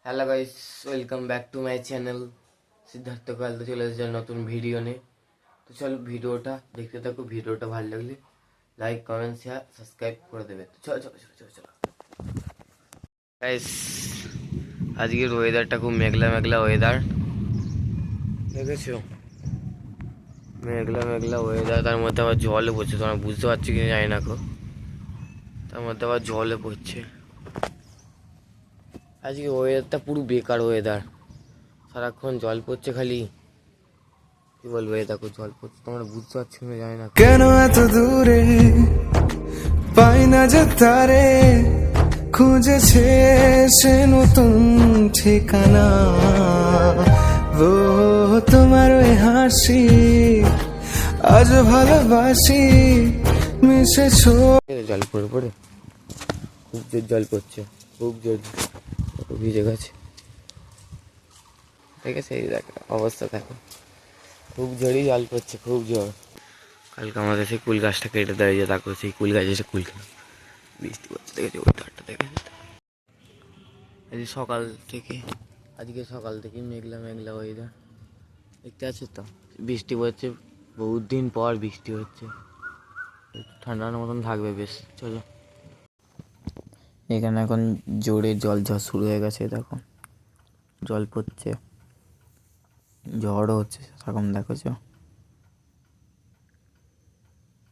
Hello guys, welcome back to my channel. Siddharth কাল তো চলে এসেছে নতুন ভিডিও নিয়ে। তো চলো ভিডিওটা দেখতে থাকো। ভিডিওটা ভালো লাগলে লাইক, কমেন্ট, শেয়ার, সাবস্ক্রাইব করে দেবে। তো চলো চলো চলো চলো চলো গাইস, আজকের ওয়েদারটা খুব মেঘলা মেঘলা ওয়েদার। দেখেছো, মেঘলা মেঘলা ওয়েদার, তার মধ্যে আবার জলে পড়ছে। তোমরা বুঝতে পারছো কিনা জানি না গো, তার মধ্যে আবার জলে পড়ছে। আজকে ওয়েদারটা পুরো বেকার ওয়েদার, সারাক্ষণ জল পড়ছে খালি। কি বলবো, এই দেখো জল পড়ছে, তোমরা বুঝতে পারছো না জানি না। কেন এত দূরে পাই না যে তারে, খুঁজেছে সে নতুন ঠিকানা। ও তোমার ওই হাসি আজ ভালোবাসি, মিশেছো। জল পড়ে পড়ে খুব জোর জল পড়ছে, খুব জোর, ভিজে গেছে। ঠিক আছে, এই দেখো অবস্থা দেখো, খুব জোরই জল পড়ছে, খুব জোর। কালকে আমাদের সেই কুল গাছটা কেটে দেয়, যে দেখো সেই কুল গাছ এসে কুল খেলো, বৃষ্টি পড়ছে দেখেছি, ওই তারটা দেখেছি। আজকে সকাল থেকে, আজকে সকাল থেকে মেঘলা মেঘলা ওয়েদার দেখতে আছে তো, বৃষ্টি পড়ছে, বহুত দিন পর বৃষ্টি হচ্ছে, ঠান্ডার মতন থাকবে বেশ। চলো, এখানে এখন জোরে জল ঝড় শুরু হয়ে গেছে, দেখো জল পড়ছে, ঝড়ও হচ্ছে সেরকম। দেখো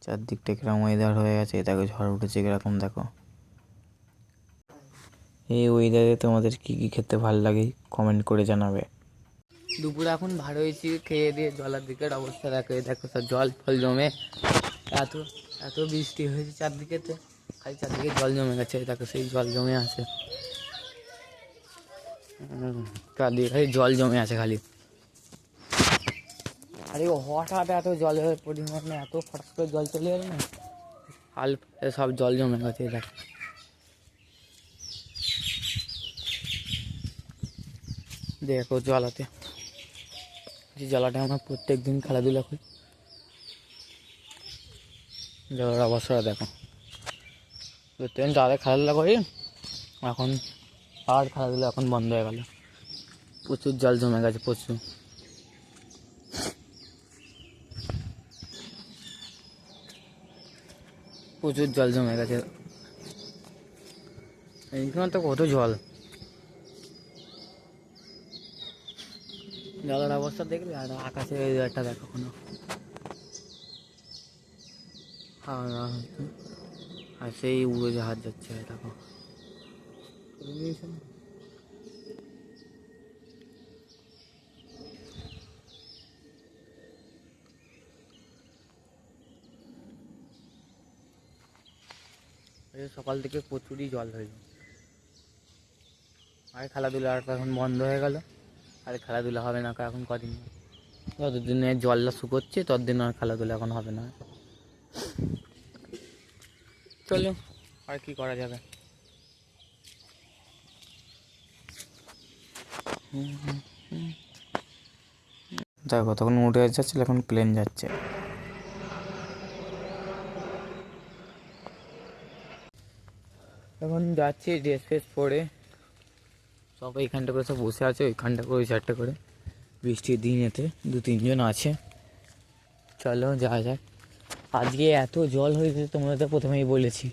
চারদিকটা কিরকম ওয়েদার হয়ে গেছে, দেখো ঝড় উঠেছে কিরকম। দেখো এই ওয়েদারে তোমাদের কি কি খেতে ভালো লাগে কমেন্ট করে জানাবে। দুপুরে এখন ভালো হয়েছি, খেয়ে দিয়ে জলের দিকের অবস্থা দেখো, এই দেখো সব জল ফল জমে, এত এত বৃষ্টি হয়েছে চারদিকেতে, খালি চারদিকে জল জমে গেছে। দেখো সেই জল জমে আছে, চারদিকে খালি জল জমে আছে খালি। আরে হঠাৎ এত জলের পরিমাণে এত ফটাক করে জল চলে গেল না, হাল সব জল জমে গেছে। দেখো দেখো জলাতে, যে জলাটা আমরা প্রত্যেক দিন খেলাধুলা করি, জলের অবস্থা দেখো। প্রত্যেকদিন তাদের খেলাধুলা করি, এখন আর খেলাধুলা এখন বন্ধ হয়ে গেল, প্রচুর জল জমে গেছে, প্রচুর। প্রচুর জল জমে গেছে এইখানে, তো কত জল, জলের অবস্থা দেখলে। আর আকাশে একটা দেখো কোনো, আর সেই উড়োজাহাজ যাচ্ছে দেখো। সকাল থেকে প্রচুরই জল হয়েছে, আর খেলাধুলা এখন বন্ধ হয়ে গেল, আর খেলাধুলা হবে না এখন কদিন, যতদিনে জলটা শুকোচ্ছে ততদিন আর খেলাধুলা এখন হবে না। চলো, আর কি করা যাবে। দেখো তখন উঠে যাচ্ছিল, এখন প্লেন যাচ্ছে। এখন যাচ্ছি ড্রেস ফ্রেস পরে, সব এইখানটা করে সব বসে আছে, ওইখানটা করে ওই চারটে করে, বৃষ্টির দিনেতে 2-3 জন আছে। চলো যাওয়া যাক। আজকে এত জল হয়েছে, তোমরা তো প্রথমেই বলেছি।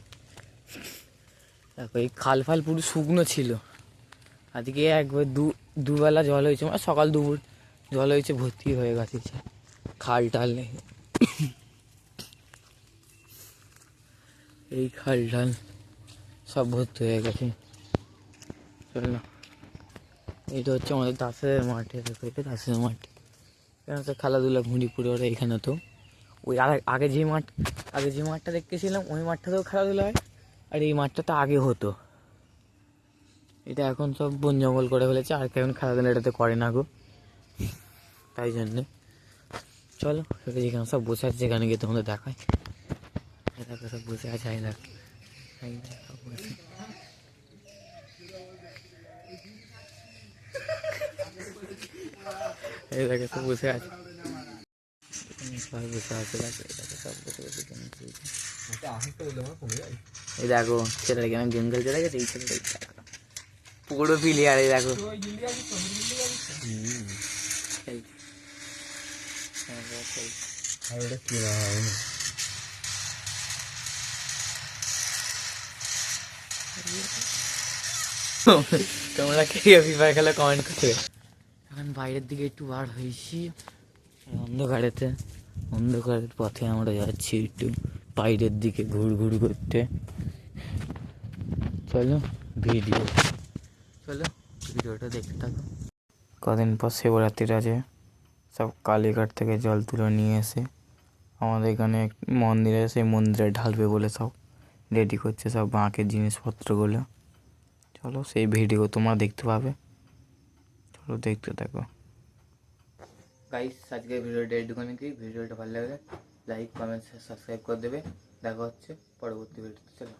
দেখো এই খাল ফাল পুরো শুকনো ছিল, আজকে একবার দুবেলা জল হয়েছে, মানে সকাল দুপুর জল হয়েছে, ভর্তি হয়ে গেছে খাল টাল নেই। এই খাল টাল সব ভর্তি হয়ে গেছে। চলো, এটা হচ্ছে আমাদের দাসের মাঠে, দেখো এটা দাসের মাঠ, এখানে তো খেলাধুলা ঘুড়ি পুরো ওরা। এখানে তো ওই আগে যে মাঠটা দেখতেছিলাম, ওই মাঠটাতেও খেলাধুলা হয়, আর এই মাঠটা তো আগে হতো। এটা এখন সব বন জঙ্গল করে ফেলেছে, আর এখন খেলাধুলা এটাতে করে না গো, তাই জন্যে। চলো সেটা যেখানে সব বসে আছে, যেখানে গিয়ে তোমাদের দেখায়। দেখো সব বসে আছে, এই দেখো সব বসে, এই দেখো সব বসে আছে, সবাই বসে আছে। দেখো সব বসে বসে গেম খেলছে। এই দেখো ছেলেটা কেন গেম খেলছে, দেখেছে এই ছেলেটা। পুরো প্লেয়ারে দেখো তোমরা কে ফ্রি ফায়ার খেলা কমেন্ট করবে। এখন বাইরের দিকে একটু বার হয়েছি অন্ধকারের পথে আমরা যাচ্ছি একটু বাইরের দিকে ঘুর করতে। চলো ভিডিওটা দেখতে থাকো। কদিন পর শিবরাত্রির আছে, সব কালীঘাট থেকে জল তুলে নিয়ে এসে আমাদের এখানে এক মন্দিরে, সেই মন্দিরে ঢালবে বলে সব রেডি করছে, সব বাঁকের জিনিসপত্রগুলো। চলো সেই ভিডিও তোমরা দেখতে পাবে, চলো দেখতে থাকো। গাইস আজকের ভিডিওটা এইটুখানি, কি ভিডিওটা ভালো লাগলে লাইক কমেন্ট সাবস্ক্রাইব করে দেবে। দেখা হচ্ছে পরবর্তী ভিডিওতে। চলো।